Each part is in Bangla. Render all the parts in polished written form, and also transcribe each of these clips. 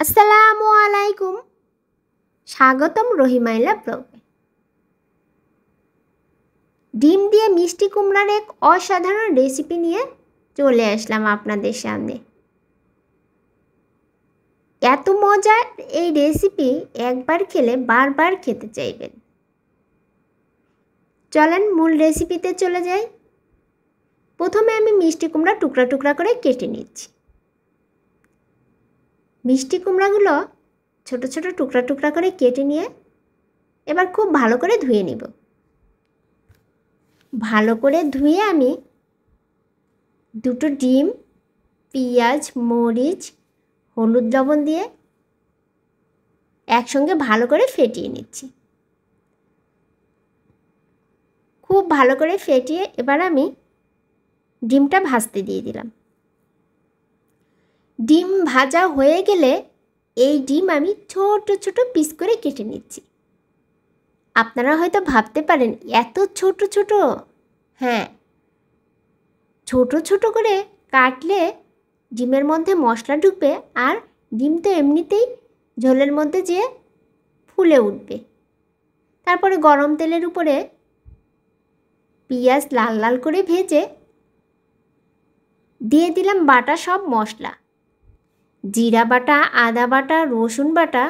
আসসালামু আলাইকুম। স্বাগতম রহিমাইলা ব্লগে। ডিম দিয়ে মিষ্টি কুমড়ার এক অসাধারণ রেসিপি নিয়ে চলে আসলাম আপনাদের সামনে। এত মজার এই রেসিপি একবার খেলে বারবার খেতে চাইবেন। চলেন মূল রেসিপিতে চলে যাই। প্রথমে আমি মিষ্টি কুমড়া টুকরা টুকরা করে কেটে নিচ্ছি। মিষ্টি কুমড়াগুলো ছোট ছোট টুকরা টুকরা করে কেটে নিয়ে এবার খুব ভালো করে ধুয়ে নিব। ভালো করে ধুয়ে আমি দুটো ডিম, পেঁয়াজ, মরিচ, হলুদ লবণ দিয়ে একসঙ্গে ভালো করে ফেটিয়ে নিচ্ছি। খুব ভালো করে ফেটিয়ে এবার আমি ডিমটা ভাজতে দিয়ে দিলাম। ডিম ভাজা হয়ে গেলে এই ডিম আমি ছোট ছোট পিস করে কেটে নিচ্ছি। আপনারা হয়তো ভাবতে পারেন এত ছোট ছোট, হ্যাঁ, ছোট ছোট করে কাটলে ডিমের মধ্যে মশলা ঢুকবে আর ডিম তো এমনিতেই ঝোলের মধ্যে যেয়ে ফুলে উঠবে। তারপরে গরম তেলের উপরে পেঁয়াজ লাল লাল করে ভেজে দিয়ে দিলাম বাটা সব মশলা, জিরা বাটা, আদা বাটা, রসুন বাটা,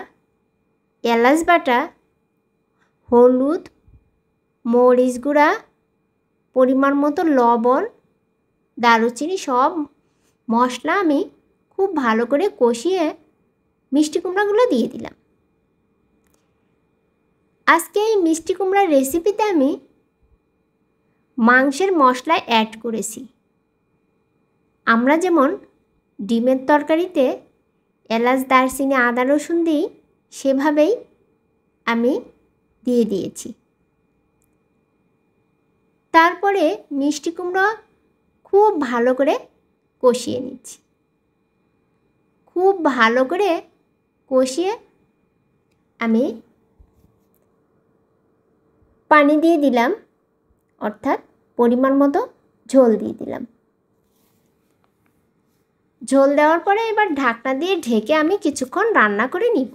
এলাচ বাটা, হলুদ, মরিচ গুঁড়া, পরিমাণ মতো লবণ, দারুচিনি, সব মশলা আমি খুব ভালো করে কষিয়ে মিষ্টি কুমড়াগুলো দিয়ে দিলাম। আজকে এই মিষ্টি কুমড়ার রেসিপিতে আমি মাংসের মশলা অ্যাড করেছি। আমরা যেমন ডিমের তরকারিতে এলাচ, দারচিনি, আদা, রসুন দিই, সেভাবেই আমি দিয়ে দিয়েছি। তারপরে মিষ্টি কুমড়ো খুব ভালো করে কষিয়ে নিচ্ছি। খুব ভালো করে কষিয়ে আমি পানি দিয়ে দিলাম, অর্থাৎ পরিমাণ মতো ঝোল দিয়ে দিলাম। ঝোল দেওয়ার পরে এবার ঢাকনা দিয়ে ঢেকে আমি কিছুক্ষণ রান্না করে নিব।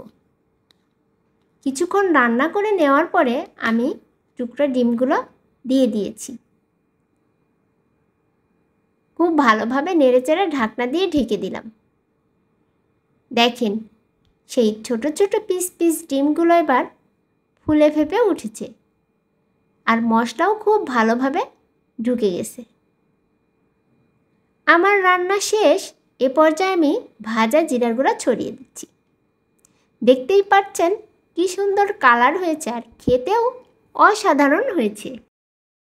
কিছুক্ষণ রান্না করে নেওয়ার পরে আমি টুকরা ডিমগুলো দিয়ে দিয়েছি। খুব ভালোভাবে নেড়েচেড়ে ঢাকনা দিয়ে ঢেকে দিলাম। দেখেন সেই ছোট ছোট পিস পিস ডিমগুলো এবার ফুলে ফেপে উঠেছে আর মশলাও খুব ভালোভাবে ঢুকে গেছে। আমার রান্না শেষ। এ পর্যায়ে আমি ভাজা জিরার গুঁড়া ছড়িয়ে দিচ্ছি। দেখতেই পাচ্ছেন কি সুন্দর কালার হয়েছে আর খেতেও অসাধারণ হয়েছে।